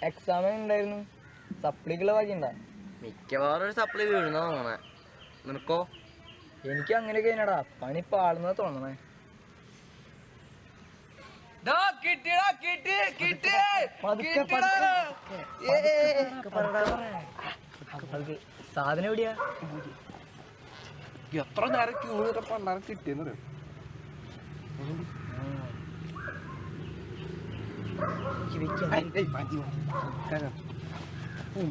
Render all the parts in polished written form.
Exam ഉണ്ടായിരുന്നു, സപ്ലിക്കുള്ള ബാക്കിയുണ്ടാ? മിക്കവാറും ഒരു സപ്ലി വീഴുന്ന തോന്നണേ. നിനക്കോ? എനിക്ക് അങ്ങനെയൊക്കെ തന്നെടാ, പണി പാടുന്ന തോന്നണേ. സാധനം എവിടെയാ? എത്ര നേരം ക്യൂ പണ്ടാരം കിട്ടിയെന്ന് പറയും.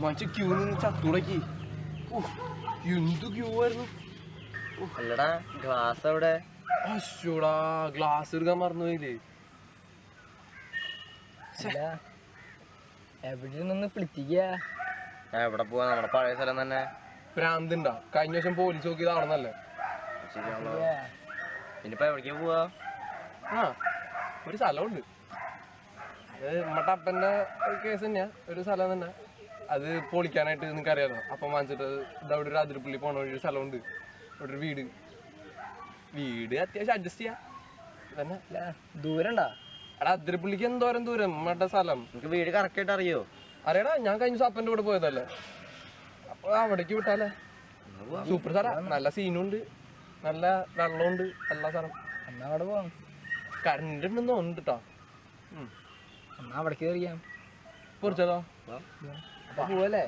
മനുഷ്യ ക്യൂ നിന്ന് ചത്തുടക്കി. എന്ത് ക്യൂ ആയിരുന്നു. അല്ലടാ ഗ്ലാസ് എവിടെ? അശ്ശോടാ, ഗ്ലാസ് എടുക്കാൻ മറന്നുപോയില്ലേ? എവിടെ നിന്ന് പിടിക്കുക? എവിടെ പോവാ? നമ്മുടെ പഴയ സ്ഥലം തന്നെ. ഭ്രാന്തുണ്ടാ? കഴിഞ്ഞ വർഷം പോലീസ് നോക്കിയതാണെന്നല്ലേ? ഇനിയിപ്പോ എവിടേക്കാ പോവാ? ആ, ഒരു സ്ഥലമുണ്ട്. അത് നമ്മടെ അപ്പന്റെ കേസ് തന്നെയാ, ഒരു സ്ഥലം തന്നെ. അത് പൊളിക്കാനായിട്ട് നിനക്ക് അറിയാലോ. അപ്പം വാങ്ങിച്ചിട്ട് ഇതവിടെ ഒരു അതിരപ്പള്ളി പോണ ഒരു സ്ഥലമുണ്ട്. അവിടെ ഒരു വീട് അത്യാവശ്യം അഡ്ജസ്റ്റ് ചെയ്യാം തന്നെ. ദൂരം ഉണ്ടാ? എടാ അതിരപ്പള്ളിക്ക് എന്തോരം ദൂരം നമ്മടെ സ്ഥലം. നിനക്ക് വീട് കറക്റ്റ് ആയിട്ട് അറിയോ? അറിയടാ, ഞാൻ കഴിഞ്ഞ ദിവസം അപ്പന്റെ കൂടെ പോയതല്ലേ. അപ്പൊ അവിടേക്ക് വിട്ടാലേ. സൂപ്പർ സ്ഥലം, നല്ല സീനുണ്ട്, നല്ല വെള്ളമുണ്ട്, എല്ലാ സ്ഥലം. എന്നാ അവിടെ പോവാം. കറണ്ട് ഉണ്ടെന്ന് തോന്നുന്നുണ്ട് കേട്ടോ. എന്നാ അവിടെ കയറിയാം. പൊറിച്ചതോ? അപ്പൊ പോവല്ലേ?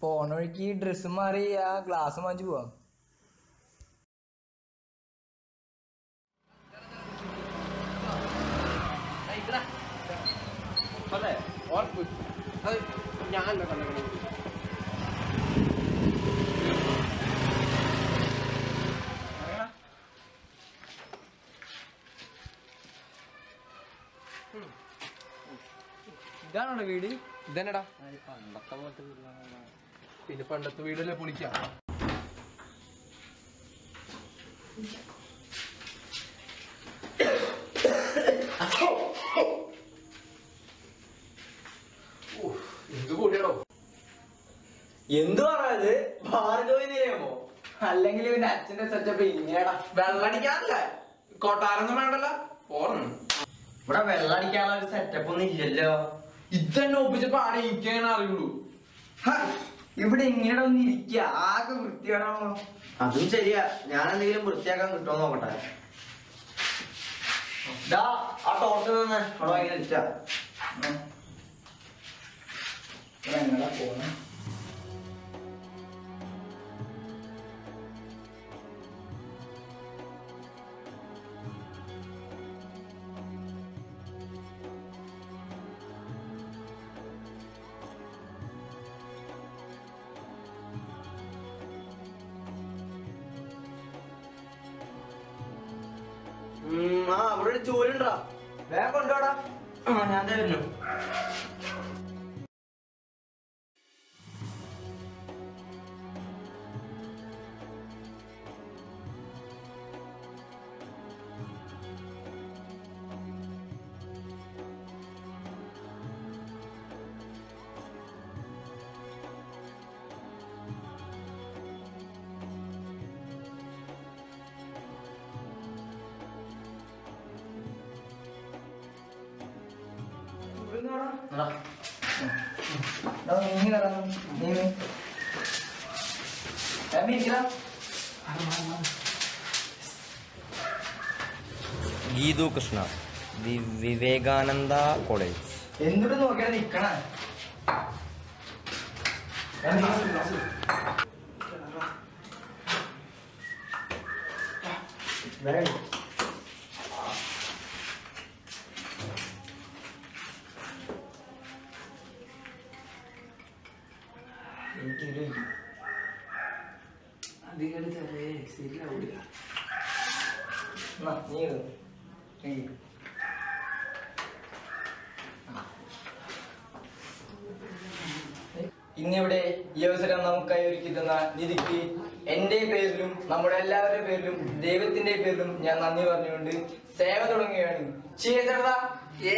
പോണ വഴിക്ക് ഡ്രസ്സ് മാറി ആ ഗ്ലാസ് വാങ്ങിച്ചു പോവാം. ഇതാണോ വീട്? ഇതന്നെടാ. പണ്ടത്തെ പോലത്തെ വീടാണ്. പിന്നെ പണ്ടത്തെ വീടല്ലേ പൊളിക്കാം. എന്ത് കൂടിയാണോ? എന്ത് പറയാത്? ഭാർഗവി നിലയമോ? അല്ലെങ്കിൽ ഇവന്റെ അച്ഛന്റെ സെറ്റപ്പ് ഇങ്ങനെയാടാ. വെള്ളടിക്കാനല്ലേ? കൊട്ടാരൊന്നും വേണ്ടല്ലോ. പോർന്നു ഇവിടെ വെള്ളടിക്കാനുള്ള ഒരു സെറ്റപ്പ് ഒന്നും ഇല്ലല്ലോ. ഇതന്നെ ഒപ്പിച്ചപ്പോ ആടെ എനിക്കങ്ങനെ അറിയുള്ളൂ. ഇവിടെ ഇങ്ങനെ ഒന്ന് ഇരിക്കുക, ആകെ വൃത്തിയാണോ? അതും ശരിയാ. ഞാൻ എന്തെങ്കിലും വൃത്തിയാക്കാൻ കിട്ടുമോ നോക്കട്ടെ. ആ ടോർച്ച് തന്നെ അവിടെ ഭയങ്കര ഇഷ്ടാ. എങ്ങടാ പോണേ? ആ അവിടെ ഒരു ജോലി ഉണ്ടാ. വേഗം കൊണ്ടോടാ. ഞാൻ തരുന്നു. ഗീതു കൃഷ്ണ, വിവേകാനന്ദ കോളേജ്. എന്തിട്ട് നോക്കിയാ നിക്കണ? ഇന്നിവിടെ ഈ അവസരം നമുക്കായി ഒരുക്കി തന്ന നിധിക്ക് എന്റെ പേരിലും നമ്മുടെ എല്ലാവരുടെ പേരിലും ദൈവത്തിന്റെ പേരിലും ഞാൻ നന്ദി പറഞ്ഞുകൊണ്ട് സേവ തുടങ്ങുകയാണ്. ഇന്നെൻ്റെ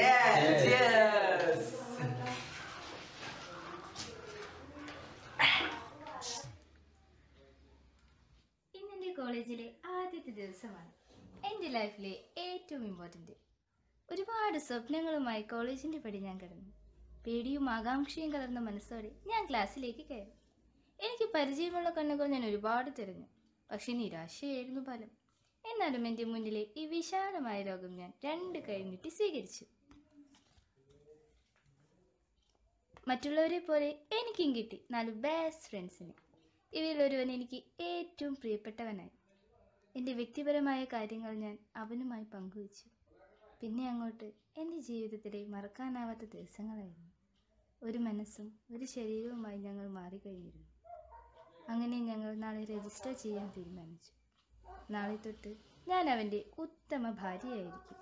കോളേജിലെ ആദ്യത്തെ ദിവസമാണ്. എൻ്റെ ലൈഫിലെ ഏറ്റവും ഇമ്പോർട്ടൻ്റ്. ഒരുപാട് സ്വപ്നങ്ങളുമായി കോളേജിൻ്റെ പടി ഞാൻ കടന്നു. പേടിയും ആകാംക്ഷയും കലർന്ന മനസ്സോടെ ഞാൻ ക്ലാസ്സിലേക്ക് കയറി. എനിക്ക് പരിചയമുള്ള കണ്ണുകൾ ഞാൻ ഒരുപാട് തിരഞ്ഞു. പക്ഷെ നിരാശയായിരുന്നു ഫലം. എന്നാലും എൻ്റെ മുന്നിലെ ഈ വിശാലമായ ലോകം ഞാൻ 2 കൈ നീട്ടി സ്വീകരിച്ചു. മറ്റുള്ളവരെ പോലെ എനിക്കും കിട്ടി 4 ബെസ്റ്റ് ഫ്രണ്ട്സിനെ. ഇവരിലൊരുവൻ എനിക്ക് ഏറ്റവും പ്രിയപ്പെട്ടവനായി. എൻ്റെ വ്യക്തിപരമായ കാര്യങ്ങൾ ഞാൻ അവനുമായി പങ്കുവച്ചു. പിന്നെ അങ്ങോട്ട് എൻ്റെ ജീവിതത്തിലെ മറക്കാനാവാത്ത ദിവസങ്ങളായിരുന്നു. ഒരു മനസ്സും ഒരു ശരീരവുമായി ഞങ്ങൾ മാറിക്കഴിഞ്ഞിരുന്നു. അങ്ങനെ ഞങ്ങൾ നാളെ രജിസ്റ്റർ ചെയ്യാൻ തീരുമാനിച്ചു. നാളെ തൊട്ട് ഞാൻ അവൻ്റെ ഉത്തമ ഭാര്യയായിരിക്കും.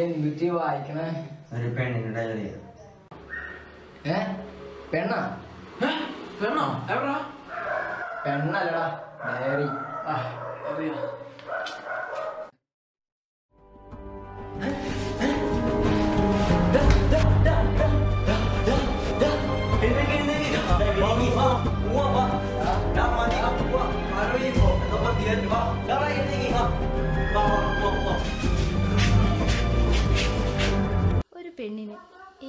എന്തുറ്റി വായിക്കണേ? ഒരു പെണ്ണിന്റെ ഡയറി. പെണ്ണാ? പെണ്ണോ? എവിടാ? പെണ്ണല്ലടാ, ഡയറി. ഒരു പെണ്ണിന്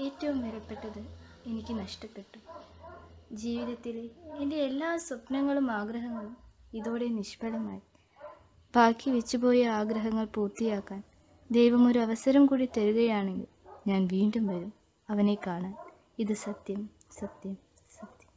ഏറ്റവും വിലപ്പെട്ടത് എനിക്ക് നഷ്ടപ്പെട്ടു. ജീവിതത്തിലെ എൻ്റെ എല്ലാ സ്വപ്നങ്ങളും ആഗ്രഹങ്ങളും ഇതോടെ നിഷ്ഫലമായി. ബാക്കി വെച്ചുപോയ ആഗ്രഹങ്ങൾ പൂർത്തിയാക്കാൻ ദൈവം ഒരു അവസരം കൂടി തരികയാണെങ്കിൽ ഞാൻ വീണ്ടും വരും അവനെ കാണാൻ. ഇത് സത്യം, സത്യം, സത്യം.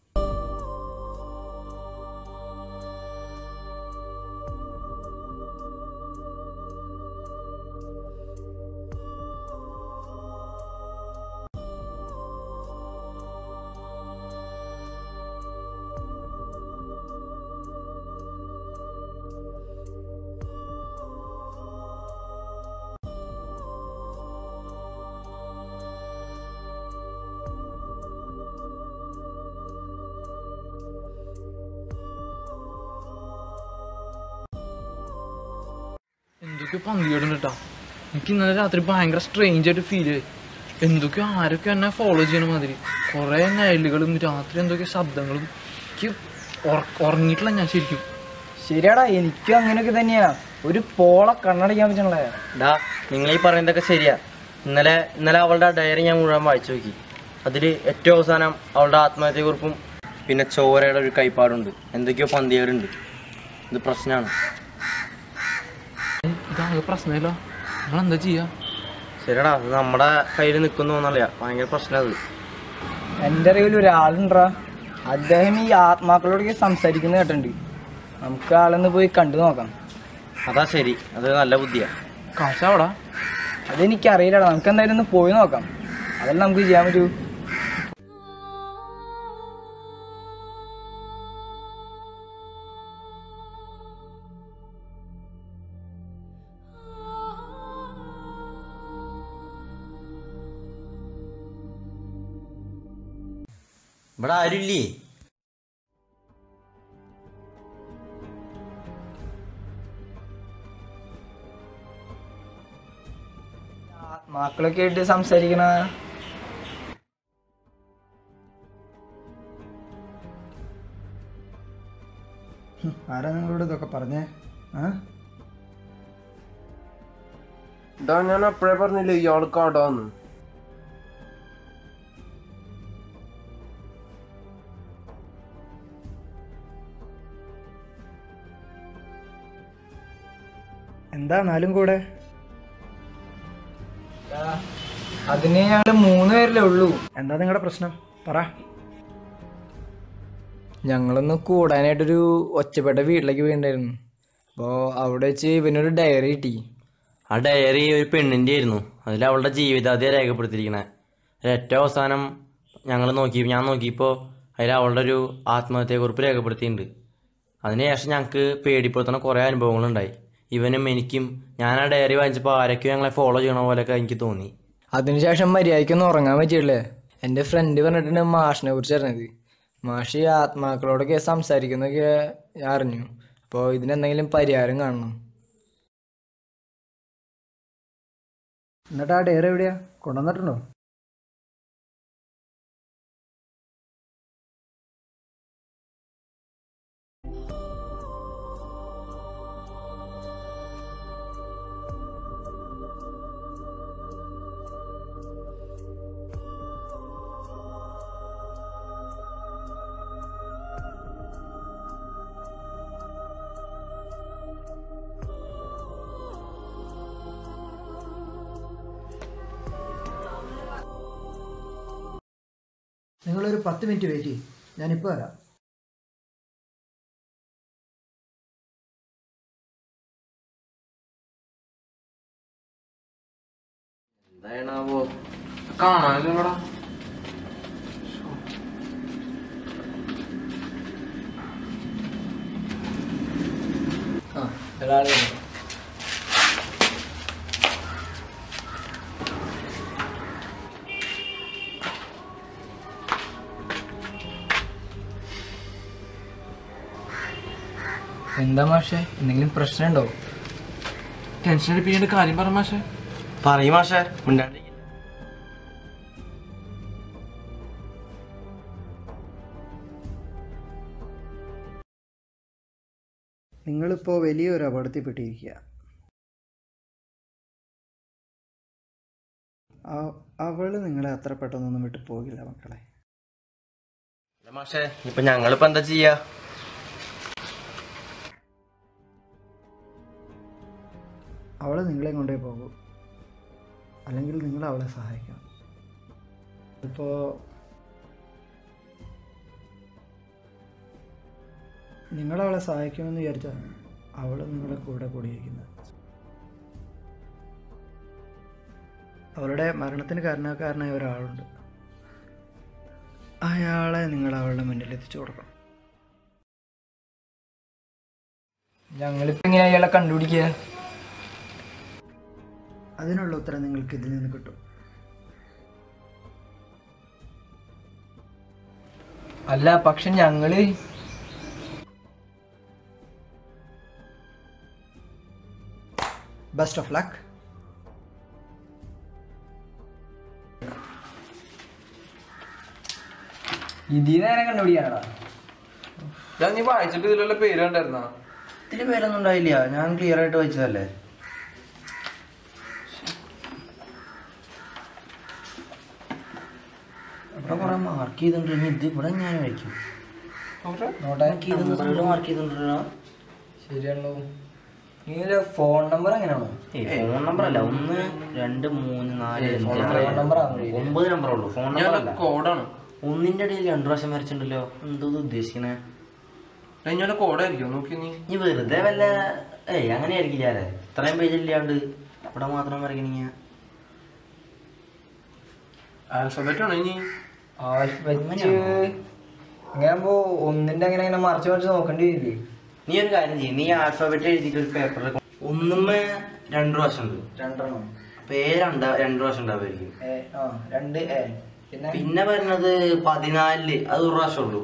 എന്തൊക്കെയോ പന്തികേടുണ്ട് കേട്ടോ. എനിക്ക് ഇന്നലെ രാത്രി ഭയങ്കര സ്ട്രേഞ്ച് ആയിട്ട് ഫീൽ ചെയ്തു. എന്തൊക്കെയോ ആരൊക്കെ എന്നെ ഫോളോ ചെയ്യണ മാതിരി. കുറേ നയലുകളും രാത്രി എന്തൊക്കെയോ ശബ്ദങ്ങളും. എനിക്ക് ഉറങ്ങിയിട്ടില്ല ഞാൻ ശരിക്കും. ശരിയാടാ, എനിക്കും അങ്ങനെയൊക്കെ തന്നെയാ. ഒരു പോള കണ്ണടയ്ക്കാൻ പറ്റണല്ലേ. ഡാ, നിങ്ങൾ ഈ പറയുന്നതൊക്കെ ശരിയാ. ഇന്നലെ അവളുടെ ഡയറി ഞാൻ മുഴുവൻ വായിച്ചു നോക്കി. അതിൽ ഏറ്റവും അവസാനം അവളുടെ ആത്മഹത്യക്കുറിപ്പും പിന്നെ ചോരയുടെ ഒരു കൈപ്പാടുണ്ട്. എന്തൊക്കെയോ പന്തികേടുണ്ട്. ഇത് പ്രശ്നമാണ്. ഇതാകെ പ്രശ്നമില്ല. നിങ്ങൾ എന്താ ചെയ്യാ? ശരിയടാ, അത് നമ്മുടെ കയ്യിൽ നിൽക്കുന്നോന്നല്ല. ഭയങ്കര പ്രശ്നം അത്. എൻ്റെ അറിവിൽ ഒരാളുണ്ടാ, അദ്ദേഹം ഈ ആത്മാക്കളോടൊക്കെ സംസാരിക്കുന്നത് കേട്ടിട്ടുണ്ട്. നമുക്ക് ആളൊന്ന് പോയി കണ്ടു നോക്കാം. അതാ ശരി, അത് നല്ല ബുദ്ധിയാ. കാശാവടാ? അതെനിക്കറിയില്ലടാ, നമുക്ക് എന്തായാലും ഒന്ന് പോയി നോക്കാം. അതല്ല നമുക്ക് ചെയ്യാൻ പറ്റൂ. ഇവിടെ ആരുമില്ലേ? ആത്മാക്കളൊക്കെ ആയിട്ട് സംസാരിക്കണ ആരാ നിങ്ങളോട് ഇതൊക്കെ പറഞ്ഞേ? ഞാൻ അപ്പഴേ പറഞ്ഞില്ലേ ഇയാൾ കാടാന്ന്. എന്താ നാലും കൂടെ? അതിന് ഞങ്ങള് 3 പേരല്ലേ ഉള്ളൂ. എന്താ നിങ്ങളുടെ പ്രശ്നം? പറ. ഞങ്ങളൊന്ന് കൂടാനായിട്ടൊരു ഒറ്റപ്പെട്ട വീട്ടിലേക്ക് പോയിട്ടുണ്ടായിരുന്നു. അപ്പോൾ അവിടെ വെച്ച് ഇവനൊരു ഡയറി കിട്ടി. ആ ഡയറി ഒരു പെണ്ണിൻ്റെ ആയിരുന്നു. അതിൽ അവളുടെ ജീവിതാദ്യം രേഖപ്പെടുത്തിയിരിക്കണേ. ഏറ്റവും അവസാനം ഞാൻ നോക്കിയപ്പോൾ അതിൽ അവളുടെ ഒരു ആത്മഹത്യക്കുറിപ്പ് രേഖപ്പെടുത്തിയിട്ടുണ്ട്. അതിനുശേഷം ഞങ്ങൾക്ക് പേടിപ്പെടുത്തുന്ന കുറേ അനുഭവങ്ങളുണ്ടായി. ഇവനും എനിക്കും. ഞാൻ ആ ഡയറി വാങ്ങിച്ചപ്പോൾ ആരൊക്കെയോ ഞങ്ങളെ ഫോളോ ചെയ്യണ പോലെയൊക്കെ എനിക്ക് തോന്നി. അതിനുശേഷം മര്യാദയ്ക്കൊന്നും ഉറങ്ങാൻ പറ്റിയില്ലേ. എൻ്റെ ഫ്രണ്ട് പറഞ്ഞിട്ടുണ്ട് മാഷിനെ കുറിച്ച് അറിഞ്ഞത്. മാഷി ആത്മാക്കളോടൊക്കെ സംസാരിക്കുന്നൊക്കെ ഞാൻ അറിഞ്ഞു. അപ്പോൾ ഇതിനെന്തെങ്കിലും പരിഹാരം കാണണം. എന്നിട്ട് ആ ഡയറി എവിടെയാ, കൊണ്ടുവന്നിട്ടുണ്ടോ? നിങ്ങളൊരു 10 മിനിറ്റ് വെയിറ്റ് ചെയ്യും, ഞാനിപ്പോൾ വരാം. എന്താണാവോ കാണാനില്ലടാ. ഒരാളെ എന്താ മാഷേ, എന്തെങ്കിലും പ്രശ്നമുണ്ടോ? ടെൻഷൻ അടിപ്പിക്കേണ്ട കാര്യം പറ മാഷെ. പറയും മാഷേ, മിണ്ടാണ്ടിരിക്കില്ല. നിങ്ങളിപ്പോൾ വലിയൊരു അപകടത്തിൽപ്പെട്ടിരിക്കുക. അവള് നിങ്ങളെ അത്ര പെട്ടെന്നൊന്നും വിട്ടു പോകില്ല മക്കളെ. മാഷേ, ഇപ്പൊ ഞങ്ങളിപ്പോ എന്താ ചെയ്യാ? അവള് നിങ്ങളെ കൊണ്ടേ പോകൂ, അല്ലെങ്കിൽ നിങ്ങൾ അവളെ സഹായിക്കണം. ഇപ്പോൾ നിങ്ങളവളെ സഹായിക്കുമെന്ന് വിചാരിച്ചാൽ അവൾ നിങ്ങളെ കൂടെ കൂടിയിരിക്കുന്നത്. അവളുടെ മരണത്തിന് കാരണക്കാരനായ ഒരാളുണ്ട്. അയാളെ നിങ്ങൾ അവളുടെ മുന്നിൽ എത്തിച്ചു കൊടുക്കണം. ഞങ്ങളിപ്പോൾ ഇങ്ങനെ അയാളെ കണ്ടുപിടിക്കുക? അതിനുള്ള ഉത്തരം നിങ്ങൾക്ക് ഇതിൽ നിന്ന് കിട്ടും. അല്ല, പക്ഷെ ഞങ്ങള് ബെസ്റ്റ് ഓഫ് ലക്ക്. ഇതിനെ കണ്ടുപിടിക്കാനടാ. ഞാൻ നീ വായിച്ചിട്ട് ഇതിലുള്ള പേര് കണ്ടായിരുന്നാ? ഇതില് പേരൊന്നും ഉണ്ടായില്ല, ഞാൻ ക്ലിയർ ആയിട്ട് വായിച്ചതല്ലേ. ഇവിടെ കുറെ മാർക്ക് ചെയ്തിട്ടുണ്ട്. ഇത് ഇവിടെ ഞാൻ വായിക്കും. മാർക്ക് ചെയ്തിട്ടുണ്ടോ? ശരിയാണല്ലോ. നിങ്ങളുടെ ഫോൺ നമ്പർ എങ്ങനെയാണോ? ഫോൺ നമ്പർ അല്ല, 1 2 3 4 ഫോൺ നമ്പർ 9 നമ്പർ ഉള്ളൂ. ഫോൺ നമ്പർ അല്ല, കോഡാണ്. ഒന്നിന്റെ ഇടയിൽ 2 പ്രാവശ്യം വരച്ചിട്ടുണ്ടല്ലോ. എന്തോ ഉദ്ദേശിക്കണേ? ഞാൻ കോഡായിരിക്കും, നോക്കി നീ വെറുതെ വല്ല അങ്ങനെ ആയിരിക്കില്ല. ഇത്രയും പേജ് ഇല്ലാണ്ട് ഇവിടെ മാത്രം വരയ്ക്കണീ. ആൽഫബറ്റ് ആണോ ഇനി? ആൽഫബറ്റ് ഇങ്ങനെ ആകുമ്പോ ഒന്നിന്റെ അങ്ങനെ മറിച്ച് മറിച്ച് നോക്കേണ്ടി വരില്ലേ? നീ ഒരു കാര്യം ചെയ്യും, നീ ആൽഫബറ്റ് എഴുതിയിട്ട് ഒരു പേപ്പറിൽ ഒന്നുമ്മേ 2 പ്രാവശ്യം ഉണ്ട്. 2 പേര് 2 പ്രാവശ്യം ഉണ്ടാവുമായിരിക്കും. 2 പിന്നെ വരുന്നത് 14, അത് 1 പ്രാവശ്യം ഉള്ളൂ.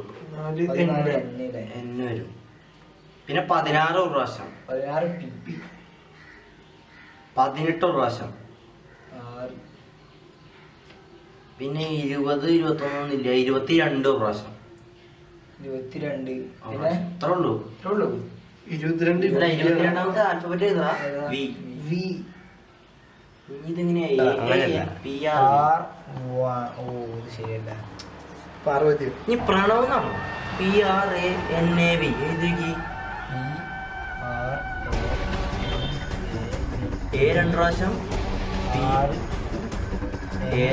എന്ന് വരും. പിന്നെ 16 1 പ്രാവശ്യം, 18 1 പ്രാവശ്യം, പിന്നെ 20 21 ഒന്നുമില്ല, 22 പ്രാവശ്യം. 22 അത്ര ഉള്ളൂ. 22ാമത്തെ ആൽഫബറ്റ് ഏതാ? വി. ഇതിങ്ങനെ ശരിയല്ല. നീ പ്രണവ് എന്നാണോ? PRANAV എഴുതി. A 2 പ്രാവശ്യം, A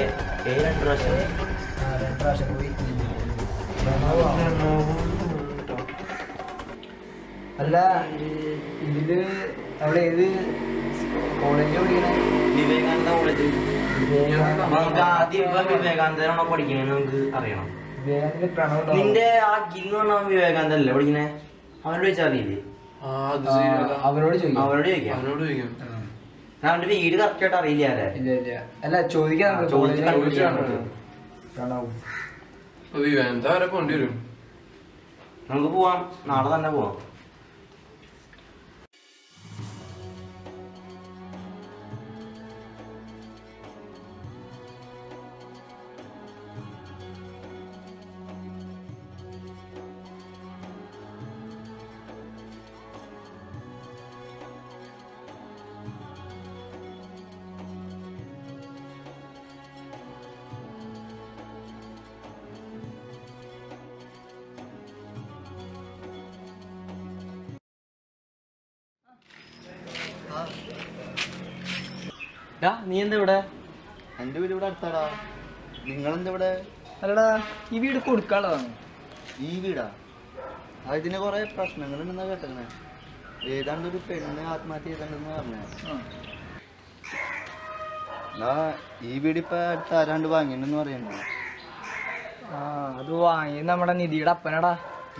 2 പ്രാവശ്യം. 2 പ്രാവശ്യം പോയി. അല്ല, ഇതില് അവിടെ ഏത് കോളേജ് പഠിക്കണേ? വിവേകാനന്ദ കോളേജ്. നമുക്ക് ആദ്യം വിവേകാനന്ദനാണോ പഠിക്കണേന്ന് നമുക്ക് അറിയണം. വിവേകാനന്ദ പ്രണവ്. നിന്റെ ആ ഗിന്ന് പറഞ്ഞ വിവേകാനന്ദ അല്ലേ പഠിക്കണേ? അവനോട് ചോദിച്ചാൽ അറിയില്ലേ? അവരോട് ചോദിക്കാം. അവരോട് ചോദിക്കാം. അവന്റെ വീട് കറക്റ്റ് ആയിട്ട് അറിയില്ല. ഇല്ല. അല്ല, ചോദിക്കാം. വിവേകാനന്ദ വരെ പോണ്ടി വരും. നമുക്ക് പോവാം, നാളെ തന്നെ പോവാം. നീ എന്താ ഇവിടെ? എൻ്റെ വീട് ഇവിടെ അടുത്താടാ. നിങ്ങളെന്താ ഇവിടെ? അല്ലടാ, ഈ വീട് കൊടുക്കാനുള്ളതാണ്. ഈ വീടാ? അതിന് കുറെ പ്രശ്നങ്ങളുണ്ടെന്നാ കേട്ടേ. ഏതാണ്ട് ഒരു പെണ്ണ് ആത്മഹത്യ ചെയ്തിട്ടുണ്ടെന്ന് പറഞ്ഞേ. എന്നാ ഈ വീട് ഇപ്പൊ അടുത്ത് ആരാണ്ട് വാങ്ങിണ്ടെന്ന് പറയണ്ടോ? ആ, അത് വാങ്ങിയത് നമ്മുടെ നിധിയുടെ അപ്പനടാ.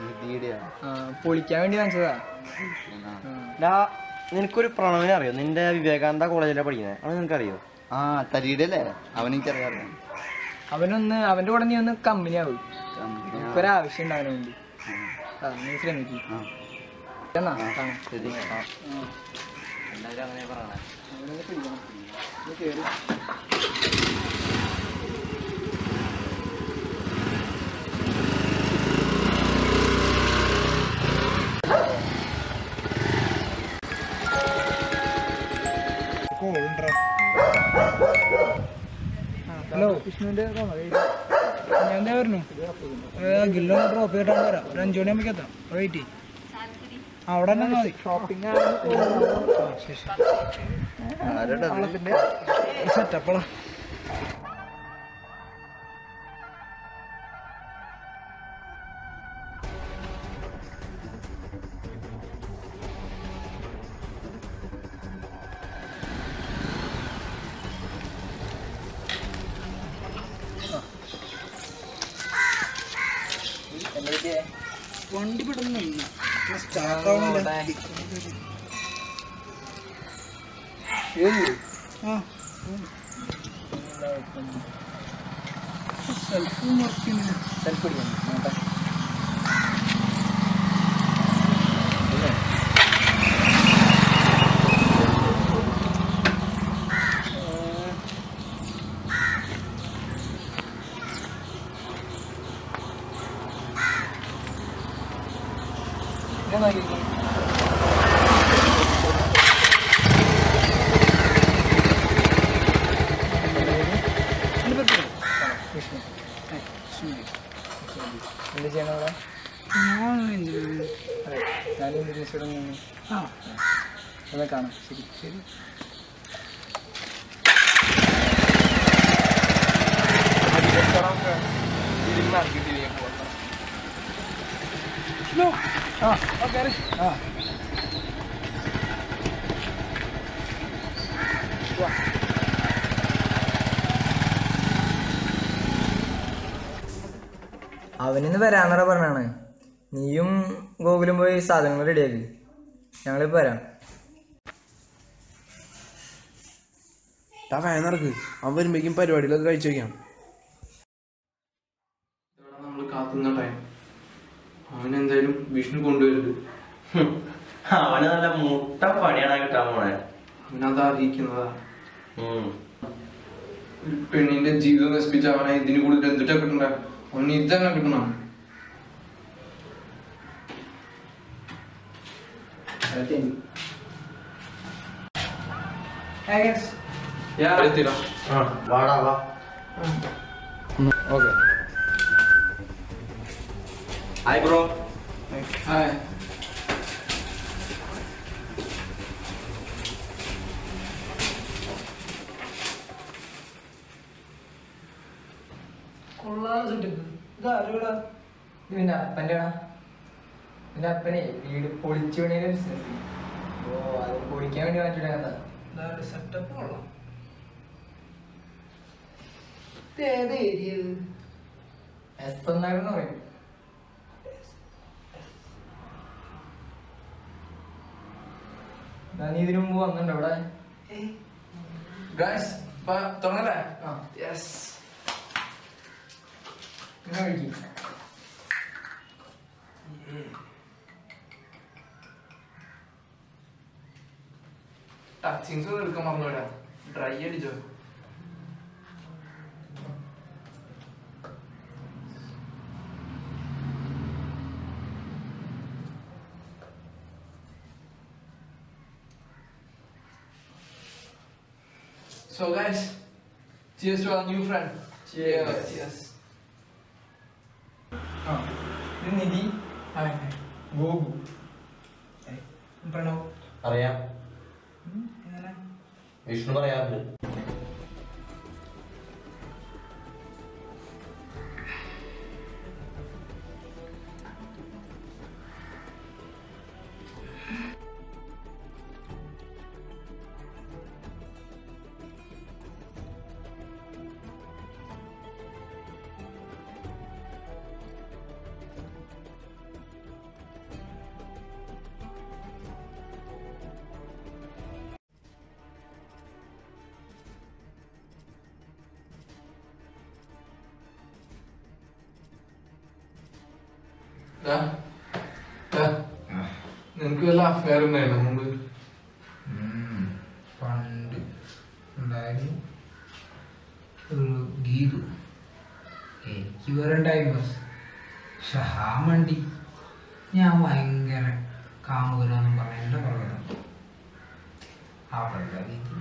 നിധിയുടെയാ? പൊളിക്കാൻ വേണ്ടി വാങ്ങിച്ചതാ. നിനക്കൊരു പ്രണവിനെ അറിയോ? നിന്റെ വിവേകാനന്ദ കോളേജിലാണ് പഠിക്കുന്നത്, അത് നിനക്കറിയോ? ആ, തരിയുടെ അല്ലേ? അവനെനിക്കറിയാം. അവന്റെ കൂടെ നീ ഒന്ന് കമ്പനി ആവും. എനിക്കൊരാവശ്യം ഉണ്ട് അവന് വേണ്ടി. നീ ശ്രമിക്കും. എന്തായാലും അങ്ങനെ പറയണേ. ഹലോ, വിഷ്ണുവിൻ്റെ ഞാൻ എന്താ പറഞ്ഞു? ഗില്ലോ ഡ്രോപ്പ് ചെയ്തിട്ടാണ് വരാം. ഒരു 5 മണിയാകുമ്പോൾ എത്താം. വെയിറ്റ് അവിടെ തന്നെ മതി. ഷോപ്പിംഗ് സെറ്റപ്പളാ. വണ്ടി പെട്ടെന്ന് സ്റ്റാർട്ട് ആവുന്നില്ല. സെൽഫ് വർക്കിന് സെൽഫ് പിടിക്കണം. എന്ത് ചെയ്യണം അവിടെ? ഞാൻ ഇംഗ്ലീഷോടെ അതെ കാണാം. ശരി ശരി. അവനിന്ന് വരാന്നറ പറഞ്ഞാണ്. നീയും ഗോകുലും പോയി സാധനങ്ങൾ റെഡിയാക്കി, ഞങ്ങളിപ്പോ വരാം. വയനറക്ക് അവൻ വരുമ്പോഴേക്കും പരിപാടികളൊക്കെ കഴിച്ചു വയ്ക്കാം. നമ്മൾ കാത്തുന്ന ടൈം അവനെന്തായാലും വിഷ്ണു കൊണ്ടുവരുത്. അവന് നല്ല മുട്ട പണിയാണ് കിട്ടാൻ പോണേ. അവനത് അറിയിക്കുന്നതാ. ഒരു പെണ്ണിന്റെ ജീവിതം നശിപ്പിച്ച അവനെ ഇതിന് കൂടുതൽ എന്തിട്ടാ കിട്ടണ്ട? അവന് ഇത് തന്നെ കിട്ടണം. വാടാ വാ. ഓക്കെ. Hi bro. ഹായ്. പിന്നെ അപ്പനെ വീട് പൊളിച്ചു പണിയുടെ ബിസിനസ്. ഓ, അത് പൊളിക്കാൻ വേണ്ടി മാറ്റിട്ട് സെറ്റപ്പ് കൊള്ളാം. എസ് എന്നായിരുന്നു പറയും. നീ ഇതിനു മുമ്പ് വന്നിട്ടുണ്ടോ ഇവിടെ? ഗൈസ് തുടങ്ങല്ലേ? യെസ്. കഴിക്കും. ടച്ചിങ്സ് ഒന്നും എടുക്കാൻ മറന്നുവിടാ. ഡ്രൈ അടിച്ചോ? So guys, cheers to our new friend. Cheers. ഇത് നിധി, ഗോപു. പ്രണവ് അറിയാം, എങ്ങനെ വിഷ്ണു പറയാറുണ്ട്. നിനക്ക് വല്ല അഫയർ ഉണ്ടായിരുന്നു മുമ്പ്? പണ്ട് ഉണ്ടായിരുന്നു ഒരു ഗീതു. എനിക്ക് വേറെ ടൈം പാസ്. പക്ഷെ ആ മണ്ടി ഞാൻ ഭയങ്കര കാമുകനാന്നും പറഞ്ഞ എൻ്റെ പറയുന്നത് അവളുടെ ഗീതു.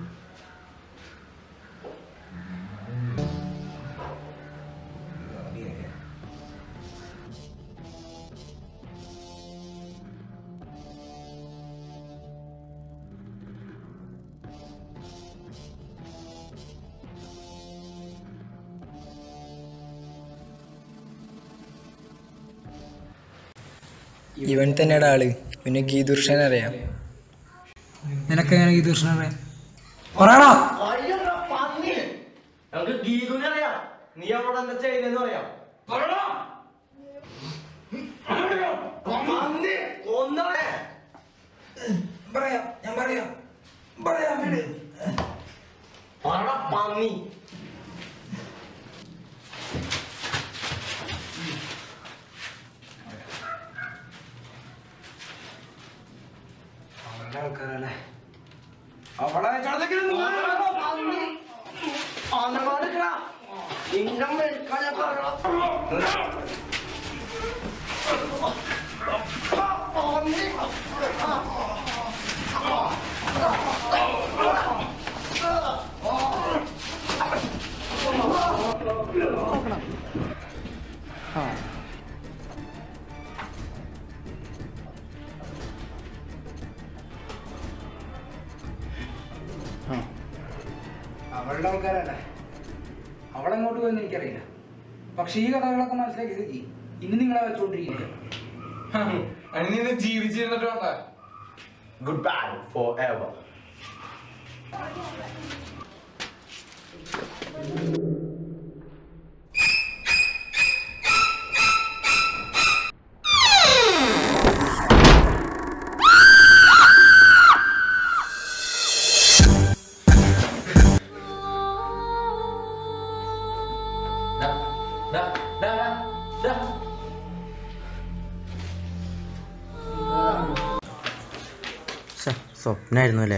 ഇവൻ തന്നെയുടെ ആള്. പിന്നെ ഗീതുർഷൻ അറിയാം. നിനക്കെങ്ങനെ ഗീതുർഷൻ അറിയാം? പറയടാ. ഞങ്ങൾക്ക് ഗീതുവിനെ അറിയാം. നീ അവിടെ എന്താ ചെയ്യുന്നതെന്ന് പറയാം. പറയാം, ഞാൻ പറയാം. പറയാം വീട്. പന്നി അവളുടെ ആൾക്കാരല്ലേ? അവളെ അവളുടെ ആൾക്കാരല്ലേ? അവളെങ്ങോട്ട് പോയെന്ന് എനിക്കറിയില്ല. പക്ഷെ ഈ കഥകളൊക്കെ മനസ്സിലാക്കി സ്ഥിതി ഇനി നിങ്ങളെ വെച്ചോണ്ടിരിക്കില്ല. അതിന് ജീവിച്ചിരുന്നിട്ട് വേണ്ട. Goodbye forever. സ്വപ്നായിരുന്നു അല്ലേ?